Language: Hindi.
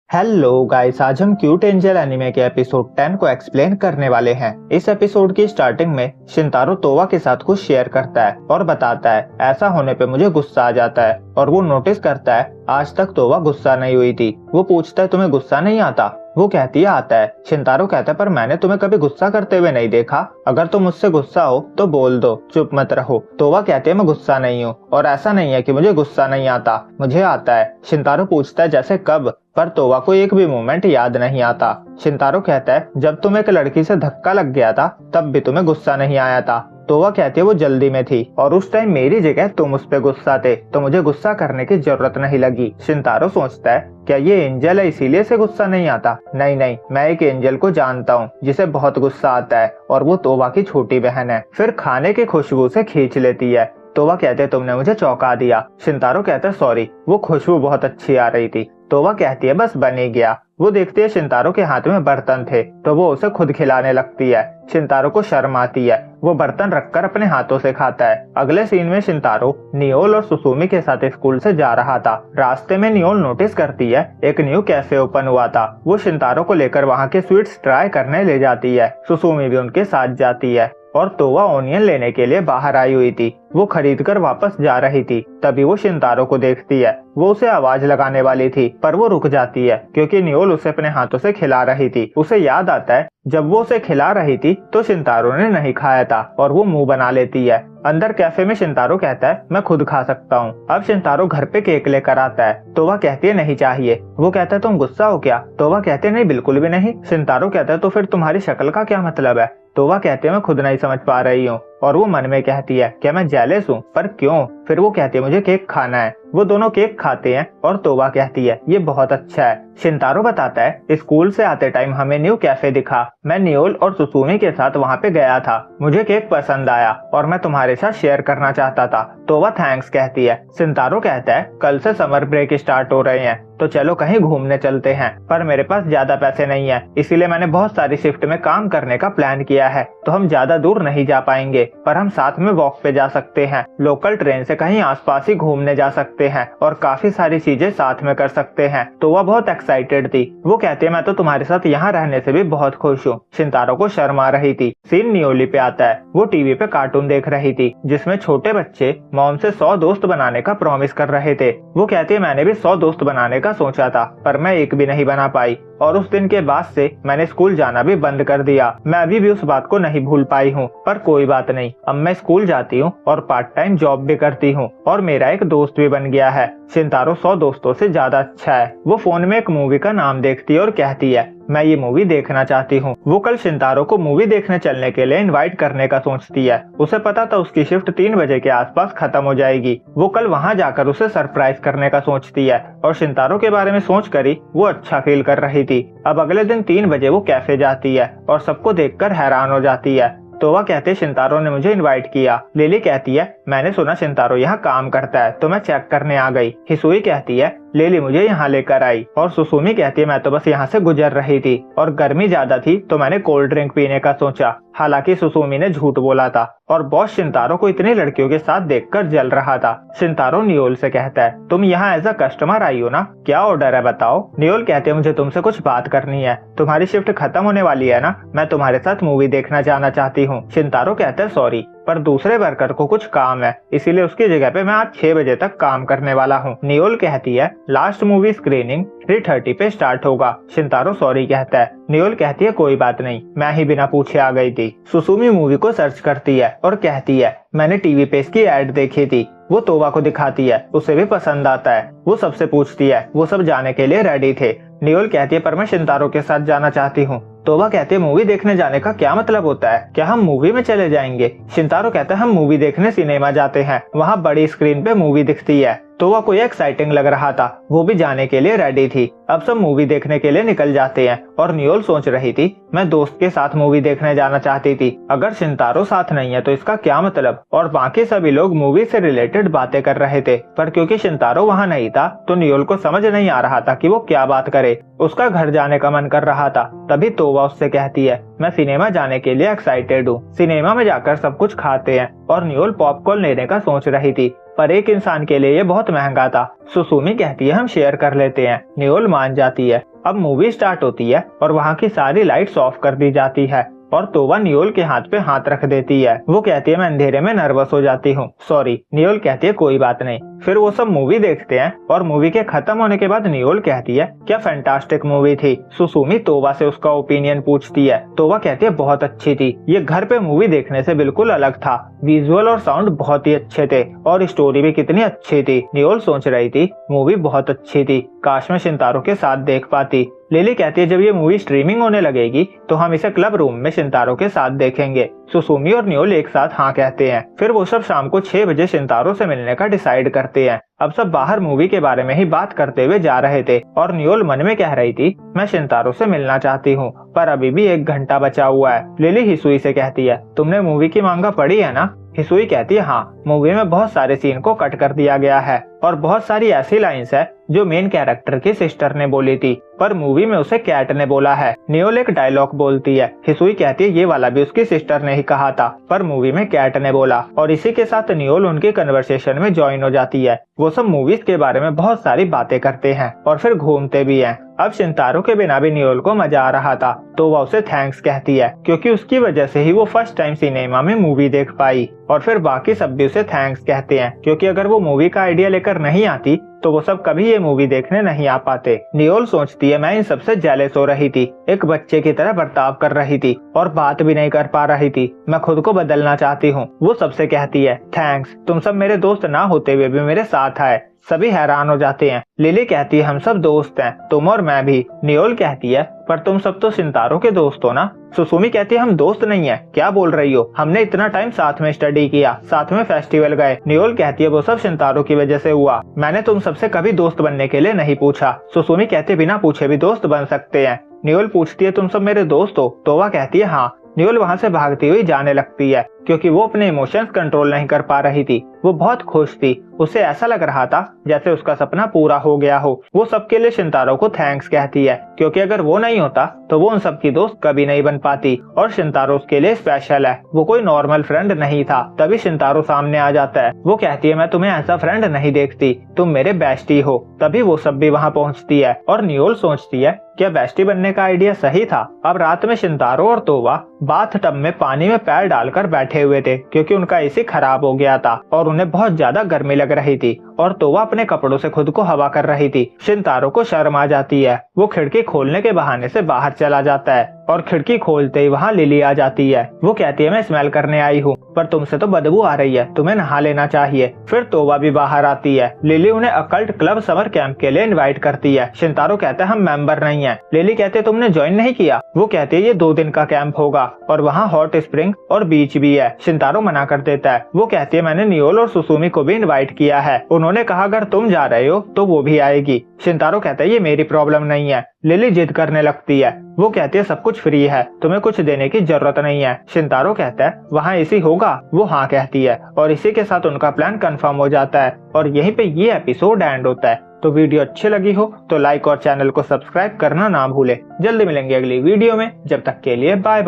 हेलो गाइस, आज हम क्यूट एंजल एनिमे के एपिसोड 10 को एक्सप्लेन करने वाले हैं। इस एपिसोड की स्टार्टिंग में शिनतारो तोवा के साथ कुछ शेयर करता है और बताता है ऐसा होने पे मुझे गुस्सा आ जाता है और वो नोटिस करता है आज तक तोवा गुस्सा नहीं हुई थी। वो पूछता है तुम्हें गुस्सा नहीं आता? वो कहती है आता है। शिनतारो कहता है पर मैंने तुम्हें कभी गुस्सा करते हुए नहीं देखा। अगर तुम मुझसे गुस्सा हो तो बोल दो, चुप मत रहो। तोवा कहती है मैं गुस्सा नहीं हूँ और ऐसा नहीं है कि मुझे गुस्सा नहीं आता, मुझे आता है। शिनतारो पूछता है जैसे कब? पर तोवा को एक भी मोमेंट याद नहीं आता। शिनतारो कहता है जब तुम एक लड़की से धक्का लग गया था तब भी तुम्हें गुस्सा नहीं आया था। तोवा कहती है वो जल्दी में थी और उस टाइम मेरी जगह तुम उस पे गुस्सा थे तो मुझे गुस्सा करने की जरूरत नहीं लगी। शिनतारो सोचता है क्या ये एंजल है इसीलिए से गुस्सा नहीं आता? नहीं नहीं, मैं एक एंजल को जानता हूँ जिसे बहुत गुस्सा आता है और वो तोवा की छोटी बहन है। फिर खाने की खुशबू से खींच लेती है। तोवा कहते तुमने मुझे चौंका दिया। शिनतारो कहता है सॉरी, वो खुशबू बहुत अच्छी आ रही थी। तोवा कहती है बस बन ही गया। वो देखती है शिनतारो के हाथ में बर्तन थे तो वो उसे खुद खिलाने लगती है। शिनतारो को शर्म आती है, वो बर्तन रखकर अपने हाथों से खाता है। अगले सीन में शिनतारो नियोल और सुसुमी के साथ स्कूल से जा रहा था। रास्ते में नियोल नोटिस करती है एक न्यू कैफे ओपन हुआ था। वो शिनतारो को लेकर वहाँ के स्वीट्स ट्राई करने ले जाती है। सुसुमी भी उनके साथ जाती है और तोवा ओनियन लेने के लिए बाहर आई हुई थी। वो खरीद कर वापस जा रही थी, तभी वो शिनतारो को देखती है। वो उसे आवाज लगाने वाली थी पर वो रुक जाती है क्योंकि नियोल उसे अपने हाथों से खिला रही थी। उसे याद आता है जब वो उसे खिला रही थी तो शिनतारो ने नहीं खाया था और वो मुंह बना लेती है। अंदर कैफे में शिनतारो कहता है मैं खुद खा सकता हूँ। अब शिनतारो घर पे केक लेकर आता है। तोवा कहती है नहीं चाहिए। वो कहता है तुम गुस्सा हो क्या? तोवा कहते नहीं बिल्कुल भी नहीं। शिनतारो कहता है तो फिर तुम्हारी शक्ल का क्या मतलब है? तोवा कहते हैं मैं खुद नहीं समझ पा रही हूँ और वो मन में कहती है क्या मैं जेलस हूँ? पर क्यों? फिर वो कहती है मुझे केक खाना है। वो दोनों केक खाते हैं और तोवा कहती है ये बहुत अच्छा है। शिनतारो बताता है स्कूल से आते टाइम हमें न्यू कैफे दिखा, मैं नियोल और सुसुमी के साथ वहाँ पे गया था। मुझे केक पसंद आया और मैं तुम्हारे साथ शेयर करना चाहता था। तोवा थैंक्स कहती है। शिनतारो कहता है कल से समर ब्रेक स्टार्ट हो रहे हैं तो चलो कहीं घूमने चलते हैं, पर मेरे पास ज्यादा पैसे नहीं है इसीलिए मैंने बहुत सारी शिफ्ट में काम करने का प्लान किया है तो हम ज्यादा दूर नहीं जा पाएंगे, पर हम साथ में वॉक पे जा सकते हैं। लोकल ट्रेन से कहीं आसपास ही घूमने जा सकते हैं और काफी सारी चीजें साथ में कर सकते हैं। तो वह बहुत एक्साइटेड थी। वो कहती है मैं तो तुम्हारे साथ यहाँ रहने से भी बहुत खुश हूँ। शिनतारो को शर्म आ रही थी। सीन नियोली पे आता है। वो टीवी पे कार्टून देख रही थी जिसमें छोटे बच्चे मॉम से 100 दोस्त बनाने का प्रॉमिस कर रहे थे। वो कहती है मैंने भी 100 दोस्त बनाने का सोचा था पर मैं एक भी नहीं बना पाई और उस दिन के बाद से मैंने स्कूल जाना भी बंद कर दिया। मैं अभी भी उस बात को नहीं भूल पाई हूँ, पर कोई बात नहीं, अब मैं स्कूल जाती हूँ और पार्ट टाइम जॉब भी करती हूँ और मेरा एक दोस्त भी बन गया है। शिनतारो 100 दोस्तों से ज्यादा अच्छा है। वो फोन में एक मूवी का नाम देखती है और कहती है मैं ये मूवी देखना चाहती हूँ। वो कल शिनतारो को मूवी देखने चलने के लिए इनवाइट करने का सोचती है। उसे पता था उसकी शिफ्ट 3 बजे के आसपास खत्म हो जाएगी। वो कल वहाँ जाकर उसे सरप्राइज करने का सोचती है और शिनतारो के बारे में सोच कर ही वो अच्छा फील कर रही थी। अब अगले दिन 3 बजे वो कैफे जाती है और सबको देखकर हैरान हो जाती है। तोवा कहते शिनतारो ने मुझे इनवाइट किया। लिली कहती है मैंने सुना शिनतारो यहाँ काम करता है तो मैं चेक करने आ गई। हिसुई कहती है लिली मुझे यहाँ लेकर आई और सुसुमी कहती है मैं तो बस यहाँ से गुजर रही थी और गर्मी ज्यादा थी तो मैंने कोल्ड ड्रिंक पीने का सोचा। हालांकि सुसुमी ने झूठ बोला था और बॉस शिनतारो को इतनी लड़कियों के साथ देखकर जल रहा था। शिनतारो नियोल से कहता है तुम यहाँ एज अ कस्टमर आई हो ना, क्या ऑर्डर है बताओ? नियोल कहते हैं मुझे तुमसे कुछ बात करनी है। तुम्हारी शिफ्ट खत्म होने वाली है ना, मैं तुम्हारे साथ मूवी देखना जाना चाहती हूँ। शिनतारो कहते हैं सॉरी पर दूसरे वर्कर को कुछ काम है इसीलिए उसकी जगह पे मैं आज 6 बजे तक काम करने वाला हूँ। नियोल कहती है लास्ट मूवी स्क्रीनिंग 3:30 पे स्टार्ट होगा। शिनतारो सॉरी कहता है। नियोल कहती है कोई बात नहीं, मैं ही बिना पूछे आ गई थी। सुसुमी मूवी को सर्च करती है और कहती है मैंने टीवी पे इसकी एड देखी थी। वो तोवा को दिखाती है, उसे भी पसंद आता है। वो सबसे पूछती है, वो सब जाने के लिए रेडी थे। नियोल कहती है पर मैं शिनतारो के साथ जाना चाहती हूँ। तोवा कहते हैं मूवी देखने जाने का क्या मतलब होता है, क्या हम मूवी में चले जाएंगे? शिनतारो कहता है हम मूवी देखने सिनेमा जाते हैं, वहाँ बड़ी स्क्रीन पे मूवी दिखती है। तोवा को एक्साइटिंग लग रहा था, वो भी जाने के लिए रेडी थी। अब सब मूवी देखने के लिए निकल जाते हैं और नियोल सोच रही थी मैं दोस्त के साथ मूवी देखने जाना चाहती थी, अगर शिनतारो साथ नहीं है तो इसका क्या मतलब? और बाकी सभी लोग मूवी से रिलेटेड बातें कर रहे थे, पर क्योंकि शिनतारो वहाँ नहीं था तो नियोल को समझ नहीं आ रहा था कि वो क्या बात करे। उसका घर जाने का मन कर रहा था। तभी तोवा उससे कहती है मैं सिनेमा जाने के लिए एक्साइटेड हूँ, सिनेमा में जाकर सब कुछ खाते हैं। और नियोल पॉपकॉर्न लेने का सोच रही थी पर एक इंसान के लिए ये बहुत महंगा था। सुसुमी कहती है हम शेयर कर लेते हैं। नियोल मान जाती है। अब मूवी स्टार्ट होती है और वहाँ की सारी लाइट्स ऑफ कर दी जाती है और तोवा नियोल के हाथ पे हाथ रख देती है। वो कहती है मैं अंधेरे में नर्वस हो जाती हूँ, सॉरी। नियोल कहती है कोई बात नहीं। फिर वो सब मूवी देखते हैं और मूवी के खत्म होने के बाद नियोल कहती है क्या फैंटास्टिक मूवी थी। सुसुमी तोवा से उसका ओपिनियन पूछती है। तोवा कहती है बहुत अच्छी थी, ये घर पे मूवी देखने से बिल्कुल अलग था, विजुअल और साउंड बहुत ही अच्छे थे और स्टोरी भी कितनी अच्छी थी। नियोल सोच रही थी मूवी बहुत अच्छी थी, काश मैं शिनतारो के साथ देख पाती। लिली कहती है जब ये मूवी स्ट्रीमिंग होने लगेगी तो हम इसे क्लब रूम में शिनतारो के साथ देखेंगे। सुसुमी और नियोल एक साथ हाँ कहते हैं। फिर वो सब शाम को 6 बजे शिनतारो से मिलने का डिसाइड करते हैं। अब सब बाहर मूवी के बारे में ही बात करते हुए जा रहे थे और नियोल मन में कह रही थी मैं शिनतारो से मिलना चाहती हूँ पर अभी भी 1 घंटा बचा हुआ है। लिली हिसुई से कहती है तुमने मूवी की मांगा पढ़ी है ना। हिसुई कहती है हाँ, मूवी में बहुत सारे सीन को कट कर दिया गया है और बहुत सारी ऐसी लाइंस है जो मेन कैरेक्टर की सिस्टर ने बोली थी पर मूवी में उसे कैट ने बोला है। नियोल एक डायलॉग बोलती है। हिसुई कहती है ये वाला भी उसकी सिस्टर ने ही कहा था पर मूवी में कैट ने बोला। और इसी के साथ नियोल उनकी कन्वर्सेशन में ज्वाइन हो जाती है। वो सब मूवीज के बारे में बहुत सारी बातें करते हैं और फिर घूमते भी हैं। अब शिनतारो के बिना भी नियोल को मजा आ रहा था तो वह उसे थैंक्स कहती है क्योंकि उसकी वजह से ही वो फर्स्ट टाइम सिनेमा में मूवी देख पाई। और फिर बाकी सब भी उसे थैंक्स कहते हैं क्योंकि अगर वो मूवी का आइडिया लेकर नहीं आती तो वो सब कभी ये मूवी देखने नहीं आ पाते। नियोल सोचती है मैं इन सबसे जेलस हो रही थी, एक बच्चे की तरह बर्ताव कर रही थी और बात भी नहीं कर पा रही थी, मैं खुद को बदलना चाहती हूँ। वो सबसे कहती है थैंक्स, तुम सब मेरे दोस्त ना होते हुए भी मेरे साथ आए। सभी हैरान हो जाते हैं। लिली कहती है हम सब दोस्त हैं, तुम और मैं भी। नियोल कहती है पर तुम सब तो शिनतारो के दोस्त हो ना। सुसुमी कहती है हम दोस्त नहीं है, क्या बोल रही हो, हमने इतना टाइम साथ में स्टडी किया, साथ में फेस्टिवल गए। नियोल कहती है वो सब शिनतारो की वजह से हुआ, मैंने तुम सबसे कभी दोस्त बनने के लिए नहीं पूछा। सुसुमी कहती है बिना पूछे भी दोस्त बन सकते हैं। नियोल पूछती है तुम सब मेरे दोस्त हो, तो वह कहती है हाँ। नियोल वहाँ से भागती हुई जाने लगती है क्योंकि वो अपने इमोशंस कंट्रोल नहीं कर पा रही थी। वो बहुत खुश थी, उसे ऐसा लग रहा था जैसे उसका सपना पूरा हो गया हो। वो सबके लिए शिनतारो को थैंक्स कहती है क्योंकि अगर वो नहीं होता तो वो उन सबकी दोस्त कभी नहीं बन पाती और शिनतारो उसके लिए स्पेशल है, वो कोई नॉर्मल फ्रेंड नहीं था। तभी शिनतारो सामने आ जाता है। वो कहती है मैं तुम्हें ऐसा फ्रेंड नहीं देखती, तुम मेरे बेस्टी हो। तभी वो सब भी वहाँ पहुँचती है और नियोल सोचती है क्या बेस्टी बनने का आइडिया सही था। अब रात में शिनतारो और तोवा बाथ टब में पानी में पैर डालकर बैठे हुए थे क्योंकि उनका एसी खराब हो गया था और उन्हें बहुत ज्यादा गर्मी लग रही थी और तोवा अपने कपड़ों से खुद को हवा कर रही थी। शिनतारो को शर्म आ जाती है, वो खिड़की खोलने के बहाने से बाहर चला जाता है और खिड़की खोलते ही वहाँ लिली आ जाती है। वो कहती है मैं स्मेल करने आई हूँ पर तुमसे तो बदबू आ रही है, तुम्हें नहा लेना चाहिए। फिर तोवा भी बाहर आती है। लिली उन्हें अकल्ट क्लब समर कैंप के लिए इनवाइट करती है। शिनतारो कहता है हम मेंबर नहीं है। लिली कहते तुमने ज्वाइन नहीं किया। वो कहती है ये 2 दिन का कैंप होगा और वहाँ हॉट स्प्रिंग और बीच भी है। शिनतारो मना कर देता है। वो कहती है मैंने नियोल और सुसुमी को भी इनवाइट किया है, उन्होंने कहा अगर तुम जा रहे हो तो वो भी आएगी। शिनतारो कहता है ये मेरी प्रॉब्लम नहीं है। लिली जिद करने लगती है। वो कहती है सब कुछ फ्री है, तुम्हें कुछ देने की जरूरत नहीं है। शिनतारो कहता है वहाँ एसी होगा। वो हाँ कहती है और इसी के साथ उनका प्लान कंफर्म हो जाता है और यहीं पे ये एपिसोड एंड होता है। तो वीडियो अच्छी लगी हो तो लाइक और चैनल को सब्सक्राइब करना ना भूले। जल्दी मिलेंगे अगली वीडियो में, जब तक के लिए बाय।